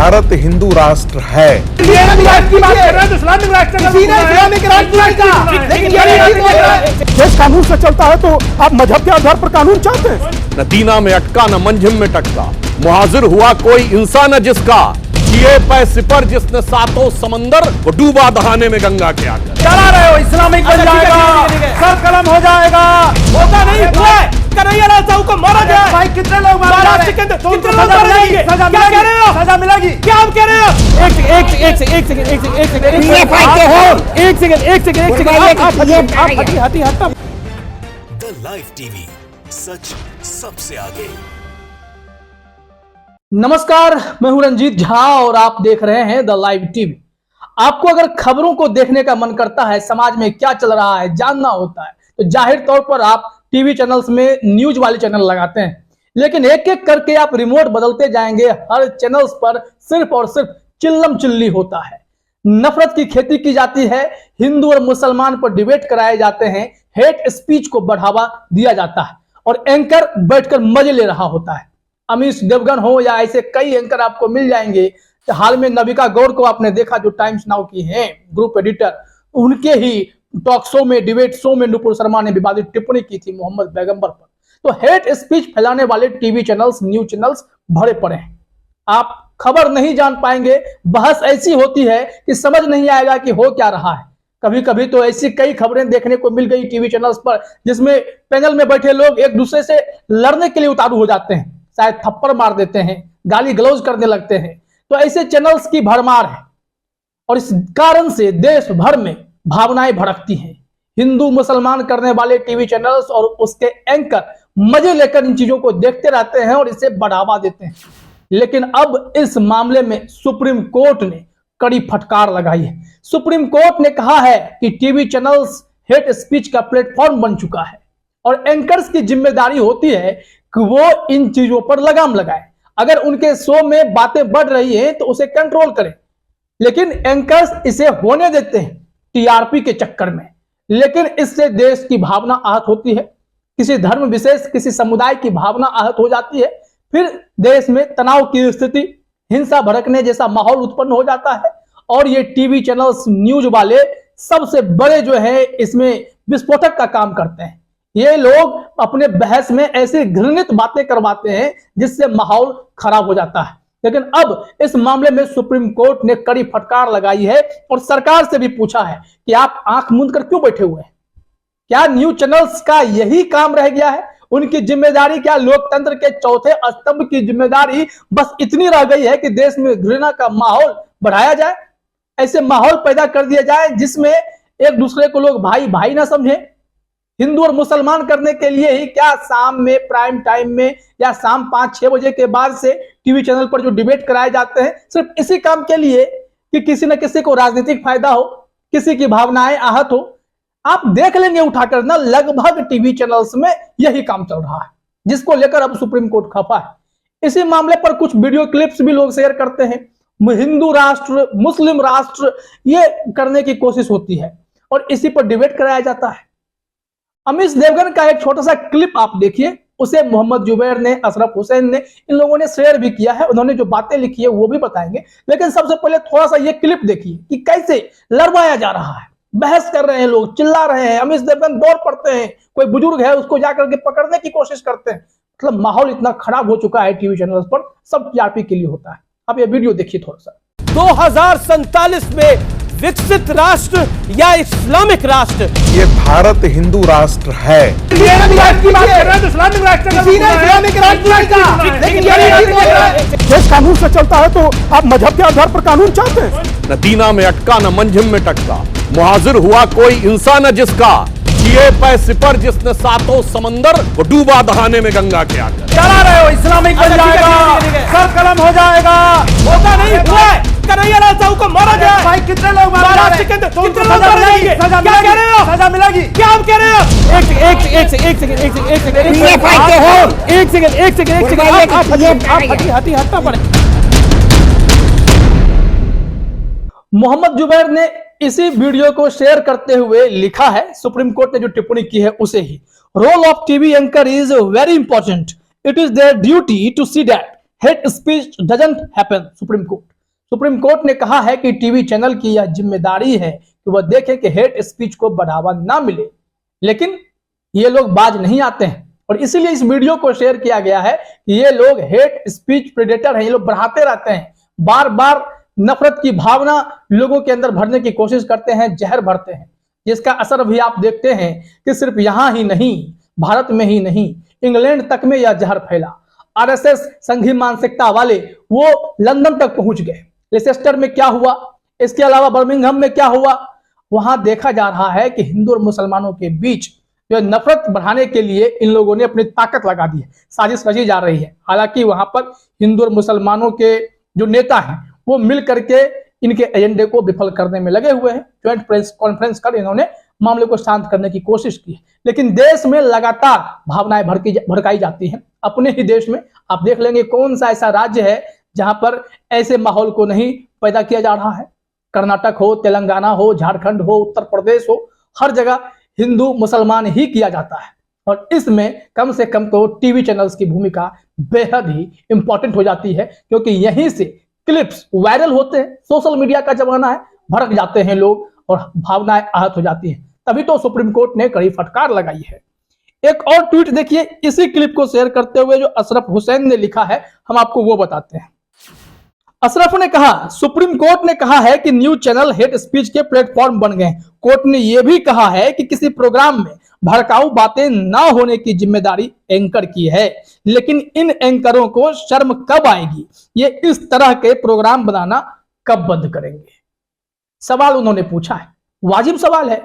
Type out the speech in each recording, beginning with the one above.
भारत हिंदू राष्ट्र है। देश कानून से चलता है तो आप मजहब के आधार पर कानून चाहते हैं? न दीना में अटका न मंजिम में टटका, मुहाजिर हुआ कोई इंसान जिसका, किए पै सिपर जिसने सातों समंदर, वो डूबा दहाने में गंगा के आकर। चला रहे हो इस्लामिक बन जाएगा, सर कलम हो जाएगा, होता नहीं हुआ कन्हैया लाल साहू को मारा गया। भाई कितने लोग महाराष्ट्र के अंदर कितने लोग मारे जाएंगे? क्या कह रहे हो? सजा मिलेगी? क्या आप कह रहे हो? एक सेकंड हटी। द लाइव टीवी, सच सबसे आगे। नमस्कार, मैं हूं रंजीत झा और आप देख रहे हैं द लाइव टीवी। आपको अगर खबरों को देखने का मन करता है, समाज में क्या चल रहा है जानना होता है, तो जाहिर तौर पर आप टीवी चैनल्स में न्यूज वाले चैनल लगाते हैं। लेकिन एक एक करके आप रिमोट बदलते जाएंगे, हर चैनल्स पर सिर्फ और सिर्फ चिल्लम चिल्ली होता है, नफरत की खेती की जाती है, हिंदू और मुसलमान पर डिबेट कराए जाते हैं, हेट स्पीच को बढ़ावा दिया जाता है और एंकर बैठकर मजे ले रहा होता है। अमीश देवगन हो या ऐसे कई एंकर आपको मिल जाएंगे। हाल में नविका गौड़ को आपने देखा, जो टाइम्स नाउ की हैं ग्रुप एडिटर, उनके ही टॉक शो में, डिबेट शो में नुपुर शर्मा ने विवादित टिप्पणी की थी मोहम्मद पैगंबर पर। तो हेट स्पीच फैलाने वाले टीवी चैनल्स, न्यूज चैनल्स भरे पड़े हैं। आप खबर नहीं जान पाएंगे, बहस ऐसी होती है कि समझ नहीं आएगा कि हो क्या रहा है। कभी कभी तो ऐसी कई खबरें देखने को मिल गई टीवी चैनल्स पर, जिसमें पैनल में बैठे लोग एक दूसरे से लड़ने के लिए उतारू हो जाते हैं, शायद थप्पड़ मार देते हैं, गाली गलौज करने लगते हैं। तो ऐसे चैनल्स की भरमार है और इस कारण से देश भर में भावनाएं भड़कती हैं। हिंदू मुसलमान करने वाले टीवी चैनल्स और उसके एंकर मजे लेकर इन चीजों को देखते रहते हैं और इसे बढ़ावा देते हैं। लेकिन अब इस मामले में सुप्रीम कोर्ट ने कड़ी फटकार लगाई है। सुप्रीम कोर्ट ने कहा है कि टीवी चैनल्स हेट स्पीच का प्लेटफॉर्म बन चुका है और एंकर्स की जिम्मेदारी होती है कि वो इन चीजों पर लगाम लगाए। अगर उनके शो में बातें बढ़ रही हैं तो उसे कंट्रोल करें, लेकिन एंकर्स इसे होने देते हैं टीआरपी के चक्कर में। लेकिन इससे देश की भावना आहत होती है, किसी धर्म विशेष, किसी समुदाय की भावना आहत हो जाती है, फिर देश में तनाव की स्थिति, हिंसा भड़कने जैसा माहौल उत्पन्न हो जाता है और ये टीवी चैनल्स, न्यूज वाले सबसे बड़े जो है इसमें विस्फोटक का काम करते हैं। ये लोग अपने बहस में ऐसी घृणित बातें करवाते हैं जिससे माहौल खराब हो जाता है। लेकिन अब इस मामले में सुप्रीम कोर्ट ने कड़ी फटकार लगाई है और सरकार से भी पूछा है कि आप आंख मूंद कर क्यों बैठे हुए हैं? क्या न्यूज चैनल्स का यही काम रह गया है? उनकी जिम्मेदारी क्या लोकतंत्र के चौथे स्तंभ की जिम्मेदारी बस इतनी रह गई है कि देश में घृणा का माहौल बढ़ाया जाए, ऐसे माहौल पैदा कर दिया जाए जिसमें एक दूसरे को लोग भाई भाई ना समझे? हिंदू और मुसलमान करने के लिए ही क्या शाम में, प्राइम टाइम में या शाम 5-6 बजे के बाद से टीवी चैनल पर जो डिबेट कराए जाते हैं, सिर्फ इसी काम के लिए कि किसी न किसी को राजनीतिक फायदा हो, किसी की भावनाएं आहत हो? आप देख लेंगे उठाकर ना, लगभग टीवी चैनल्स में यही काम चल रहा है, जिसको लेकर अब सुप्रीम कोर्ट खफा है। इसी मामले पर कुछ वीडियो क्लिप्स भी लोग शेयर करते हैं। हिंदू राष्ट्र, मुस्लिम राष्ट्र, ये करने की कोशिश होती है और इसी पर डिबेट कराया जाता है। अमीश देवगन का एक छोटा सा क्लिप आप देखिए, उसे मोहम्मद जुबैर ने, अशरफ हुसैन ने, इन लोगों ने शेयर भी किया है। उन्होंने जो बातें लिखी है वो भी बताएंगे, लेकिन सबसे पहले थोड़ा सा ये क्लिप देखिए कि कैसे लड़वाया जा रहा है। बहस कर रहे हैं लोग, चिल्ला रहे हैं, अमीश देवगन दौड़ पड़ते हैं, कोई बुजुर्ग है उसको जाकर के पकड़ने की कोशिश करते हैं। मतलब माहौल इतना खराब हो चुका है टीवी चैनल्स पर, सब टीआरपी के लिए होता है। आप ये वीडियो देखिए थोड़ा सा। 2047 में विकसित राष्ट्र या इस्लामिक राष्ट्र? ये भारत हिंदू राष्ट्र है। देश कानून से चलता है तो आप मजहब के आधार पर कानून चाहते हैं? न दीना में अटका न मंजिम में टटका, मुहाजिर हुआ कोई इंसान जिसका, किए पै सिपर जिसने सातों समंदर, वो डूबा दहाने में गंगा के आकर। चला रहे हो इस्लामिक बन जाएगा, सर कलम हो जाएगा, होता नहीं हुआ कन्हैया लाल साहू को मारा गया। भाई कितने लोग महाराष्ट्र के अंदर कितने लोग मारे जाएंगे? क्या कह रहे हो? सजा मिलेगी? क्या आप कह रहे हो? एक सेकंड हटना पड़े। मोहम्मद जुबैर ने इसी वीडियो को शेयर करते हुए लिखा है, सुप्रीम कोर्ट ने जो टिप्पणी की है उसे ही, role of TV anchor is very important, it is their duty to see that hate speech doesn't happen. Supreme court supreme court ने कहा है कि टीवी चैनल की यह जिम्मेदारी है कि वह देखें कि हेट स्पीच को बढ़ावा ना मिले, लेकिन ये लोग बाज नहीं आते हैं और इसीलिए इस वीडियो को शेयर किया गया है कि ये लोग हेट स्पीच प्रेडेटर हैं, ये लोग बढ़ाते रहते हैं, बार बार नफरत की भावना लोगों के अंदर भरने की कोशिश करते हैं, जहर भरते हैं, जिसका असर भी आप देखते हैं कि सिर्फ यहां ही नहीं, भारत में ही नहीं, इंग्लैंड तक में यह जहर फैला। आरएसएस संघी मानसिकता वाले वो लंदन तक पहुंच गए। लेसेस्टर में क्या हुआ, इसके अलावा बर्मिंघम में क्या हुआ, वहां देखा जा रहा है कि हिंदू और मुसलमानों के बीच जो नफरत बढ़ाने के लिए इन लोगों ने अपनी ताकत लगा दी है, साजिश रची जा रही है। हालांकि वहां पर हिंदू और मुसलमानों के जो नेता हैं वो मिल करके इनके एजेंडे को विफल करने में लगे हुए हैं। ज्वाइंट प्रेस कॉन्फ्रेंस कर इन्होंने मामले को शांत करने की कोशिश की है, लेकिन देश में लगातार भावनाएं भड़काई जाती हैं। अपने ही देश में आप देख लेंगे कौन सा ऐसा राज्य है जहां पर ऐसे माहौल को नहीं पैदा किया जा रहा है। कर्नाटक हो, तेलंगाना हो, झारखंड हो, उत्तर प्रदेश हो, हर जगह हिंदू मुसलमान ही किया जाता है और इसमें कम से कम तो टीवी चैनल्स की भूमिका बेहद ही इंपॉर्टेंट हो जाती है, क्योंकि यहीं से क्लिप्स वायरल होते हैं। सोशल मीडिया का जमाना है, भड़क जाते हैं लोग और भावनाएं आहत हो जाती हैं। तभी तो सुप्रीम कोर्ट ने कड़ी फटकार लगाई है। एक और ट्वीट देखिए, इसी क्लिप को शेयर करते हुए जो अशरफ हुसैन ने लिखा है, हम आपको वो बताते हैं। अशरफ ने कहा, सुप्रीम कोर्ट ने कहा है कि न्यूज चैनल हेट स्पीच के प्लेटफॉर्म बन गए। कोर्ट ने यह भी कहा है कि किसी प्रोग्राम में भड़काऊ बातें ना होने की जिम्मेदारी एंकर की है, लेकिन इन एंकरों को शर्म कब आएगी, ये इस तरह के प्रोग्राम बनाना कब बंद करेंगे। सवाल उन्होंने पूछा है, वाजिब सवाल है।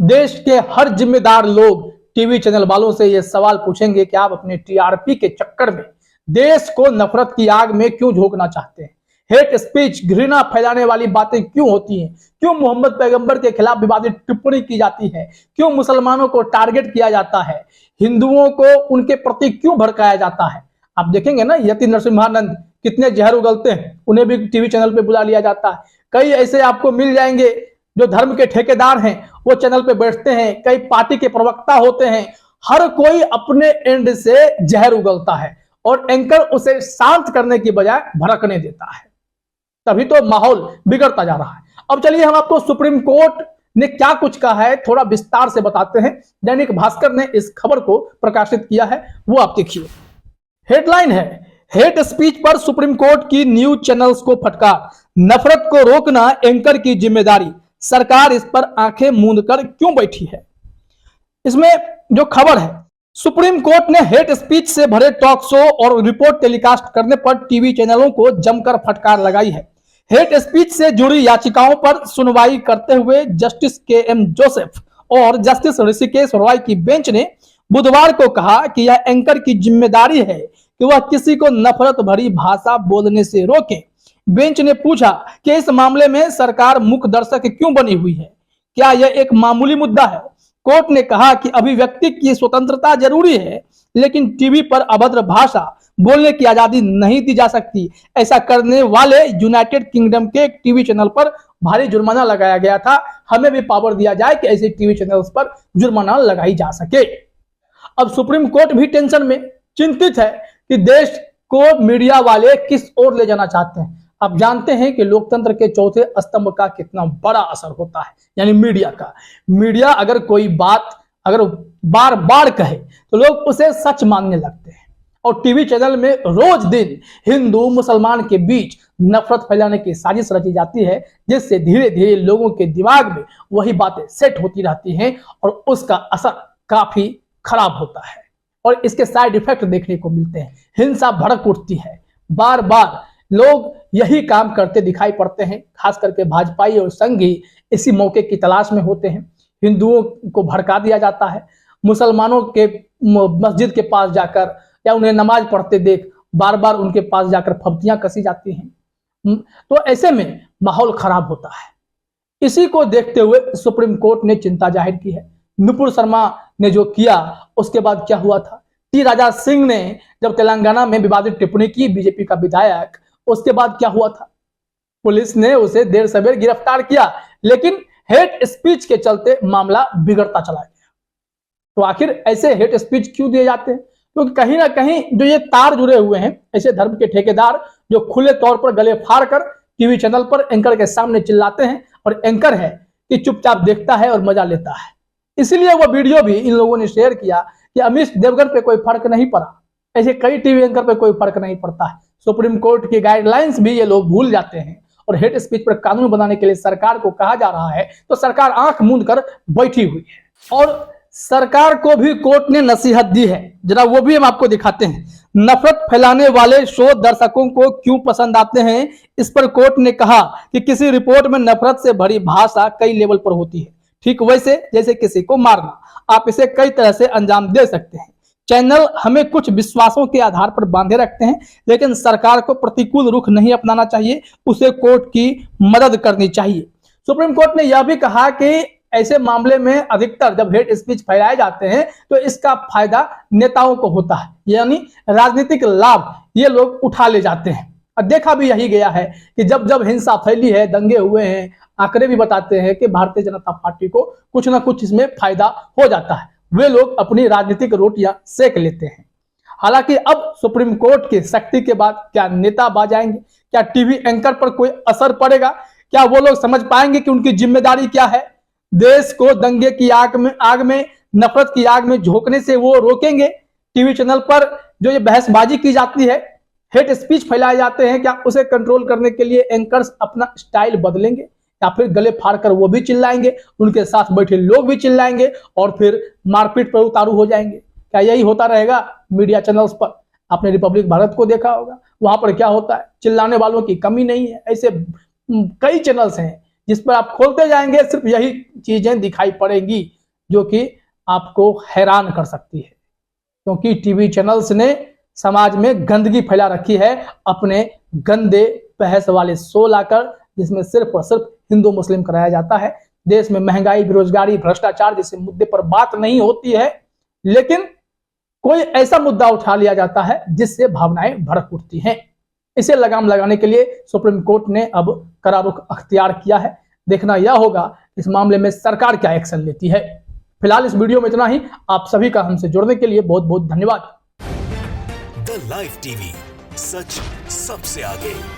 देश के हर जिम्मेदार लोग टीवी चैनल वालों से यह सवाल पूछेंगे कि आप अपने टीआरपी के चक्कर में देश को नफरत की आग में क्यों झोंकना चाहते हैं। हेट स्पीच, घृणा फैलाने वाली बातें क्यों होती हैं, क्यों मोहम्मद पैगंबर के खिलाफ विवादित टिप्पणी की जाती है, क्यों मुसलमानों को टारगेट किया जाता है, हिंदुओं को उनके प्रति क्यों भड़काया जाता है। आप देखेंगे ना, यति नरसिम्हानंद कितने जहर उगलते हैं, उन्हें भी टीवी चैनल पे बुला लिया जाता है। कई ऐसे आपको मिल जाएंगे जो धर्म के ठेकेदार हैं, वो चैनल पे बैठते हैं, कई पार्टी के प्रवक्ता होते हैं, हर कोई अपने एंड से जहर उगलता है और एंकर उसे शांत करने की बजाय भड़कने देता है। तभी तो माहौल बिगड़ता जा रहा है। अब चलिए हम आपको सुप्रीम कोर्ट ने क्या कुछ कहा है थोड़ा विस्तार से बताते हैं। दैनिक भास्कर ने इस खबर को प्रकाशित किया है, वो आप देखिए। हेडलाइन है, हेट स्पीच पर सुप्रीम कोर्ट की न्यूज चैनल्स को फटकार, नफरत को रोकना एंकर की जिम्मेदारी, सरकार इस पर आंखें मूंद कर क्यों बैठी है। इसमें जो खबर है, सुप्रीम कोर्ट ने हेट स्पीच से भरे टॉक शो और रिपोर्ट टेलीकास्ट करने पर टीवी चैनलों को जमकर फटकार लगाई है। हेट स्पीच से जुड़ी याचिकाओं पर सुनवाई करते हुए जस्टिस के.एम. जोसेफ और जस्टिस ऋषिकेश रॉय की बेंच ने बुधवार को कहा कि यह एंकर की जिम्मेदारी है कि वह किसी को नफरत भरी भाषा बोलने से रोके। बेंच ने पूछा कि इस मामले में सरकार मुख्य दर्शक क्यों बनी हुई है, क्या यह एक मामूली मुद्दा है। कोर्ट ने कहा कि अभिव्यक्ति की स्वतंत्रता जरूरी है, लेकिन टीवी पर अभद्र भाषा बोलने की आजादी नहीं दी जा सकती। ऐसा करने वाले यूनाइटेड किंगडम के एक टीवी चैनल पर भारी जुर्माना लगाया गया था। हमें भी पावर दिया जाए कि ऐसे टीवी चैनल्स पर जुर्माना लगाई जा सके। अब सुप्रीम कोर्ट भी टेंशन में, चिंतित है कि देश को मीडिया वाले किस ओर ले जाना चाहते हैं। आप जानते हैं कि लोकतंत्र के चौथे स्तंभ का कितना बड़ा असर होता है, यानी मीडिया का। मीडिया अगर कोई बात अगर बार बार कहे तो लोग उसे सच मानने लगते हैं और टीवी चैनल में रोज दिन हिंदू मुसलमान के बीच नफरत फैलाने की साजिश रची जाती है, जिससे धीरे धीरे लोगों के दिमाग में वही बातें सेट होती रहती हैं और उसका असर काफी खराब होता है और इसके साइड इफेक्ट देखने को मिलते हैं। हिंसा भड़क उठती है, बार बार लोग यही काम करते दिखाई पड़ते हैं। खास करके भाजपाई और संघी इसी मौके की तलाश में होते हैं। हिंदुओं को भड़का दिया जाता है, मुसलमानों के मस्जिद के पास जाकर या उन्हें नमाज पढ़ते देख बार बार उनके पास जाकर फब्तियां कसी जाती हैं। तो ऐसे में माहौल खराब होता है। इसी को देखते हुए सुप्रीम कोर्ट ने चिंता जाहिर की है। नुपुर शर्मा ने जो किया उसके बाद क्या हुआ था, टी राजा सिंह ने जब तेलंगाना में विवादित टिप्पणी की, बीजेपी का विधायक, उसके बाद क्या हुआ था, पुलिस ने उसे देर सवेर गिरफ्तार किया, लेकिन हेट स्पीच के चलते मामला बिगड़ता चला गया। तो आखिर ऐसे हेट स्पीच क्यों दिए जाते हैं? क्योंकि कहीं ना कहीं जो ये तार जुड़े हुए हैं, ऐसे धर्म के ठेकेदार जो खुले तौर पर गले फाड़ कर टीवी चैनल पर एंकर के सामने चिल्लाते हैं और एंकर है कि चुपचाप देखता है और मजा लेता है। इसीलिए वो वीडियो भी इन लोगों ने शेयर किया कि अमीश देवगन पे कोई फर्क नहीं पड़ा। ऐसे कई टीवी एंकर पे कोई फर्क नहीं पड़ता है। सुप्रीम कोर्ट की गाइडलाइंस भी ये लोग भूल जाते हैं और हेट स्पीच पर कानून बनाने के लिए सरकार को कहा जा रहा है तो सरकार आंख मूंद कर बैठी हुई है। और सरकार को भी कोर्ट ने नसीहत दी है, जरा वो भी हम आपको दिखाते हैं। नफरत फैलाने वाले शो दर्शकों को क्यों पसंद आते हैं, इस पर कोर्ट ने कहा कि किसी रिपोर्ट में नफरत से भरी भाषा कई लेवल पर होती है, ठीक वैसे जैसे किसी को मारना। आप इसे कई तरह से अंजाम दे सकते हैं। चैनल हमें कुछ विश्वासों के आधार पर बांधे रखते हैं, लेकिन सरकार को प्रतिकूल रुख नहीं अपनाना चाहिए, उसे कोर्ट की मदद करनी चाहिए। सुप्रीम कोर्ट ने यह भी कहा कि ऐसे मामले में अधिकतर जब हेट स्पीच फैलाए जाते हैं तो इसका फायदा नेताओं को होता है, यानी राजनीतिक लाभ ये लोग उठा ले जाते हैं। और देखा भी यही गया है कि जब जब हिंसा फैली है, दंगे हुए हैं, आंकड़े भी बताते हैं कि भारतीय जनता पार्टी को कुछ ना कुछ इसमें फायदा हो जाता है। वे लोग अपनी राजनीतिक रोटियां सेक लेते हैं। हालांकि अब सुप्रीम कोर्ट की सख्ती के बाद क्या नेता बाज आएंगे, क्या टीवी एंकर पर कोई असर पड़ेगा, क्या वो लोग समझ पाएंगे कि उनकी जिम्मेदारी क्या है? देश को दंगे की आग में नफरत की आग में झोंकने से वो रोकेंगे? टीवी चैनल पर जो ये बहसबाजी की जाती है, हेट स्पीच फैलाए जाते हैं, क्या उसे कंट्रोल करने के लिए एंकर्स अपना स्टाइल बदलेंगे या फिर गले फाड़कर वो भी चिल्लाएंगे, उनके साथ बैठे लोग भी चिल्लाएंगे और फिर मारपीट पर उतारू हो जाएंगे? क्या यही होता रहेगा मीडिया चैनल्स पर? आपने रिपब्लिक भारत को देखा होगा, वहां पर क्या होता है, चिल्लाने वालों की कमी नहीं है। ऐसे कई चैनल्स हैं जिस पर आप खोलते जाएंगे, सिर्फ यही चीजें दिखाई पड़ेंगी जो कि आपको हैरान कर सकती है, क्योंकि टीवी चैनल्स ने समाज में गंदगी फैला रखी है अपने गंदे बहस वाले शो लाकर, जिसमें सिर्फ और सिर्फ हिंदू मुस्लिम कराया जाता है। देश में महंगाई, बेरोजगारी, भ्रष्टाचार जैसे मुद्दे पर बात नहीं होती है, लेकिन कोई ऐसा मुद्दा उठा लिया जाता है जिससे भावनाएं भड़क उठती हैं। इसे लगाम लगाने के लिए सुप्रीम कोर्ट ने अब कड़ा रुख अख्तियार किया है। देखना यह होगा इस मामले में सरकार क्या एक्शन लेती है। फिलहाल इस वीडियो में इतना ही। आप सभी का हमसे जुड़ने के लिए बहुत बहुत धन्यवाद। द लाइव टीवी, सच सबसे आगे।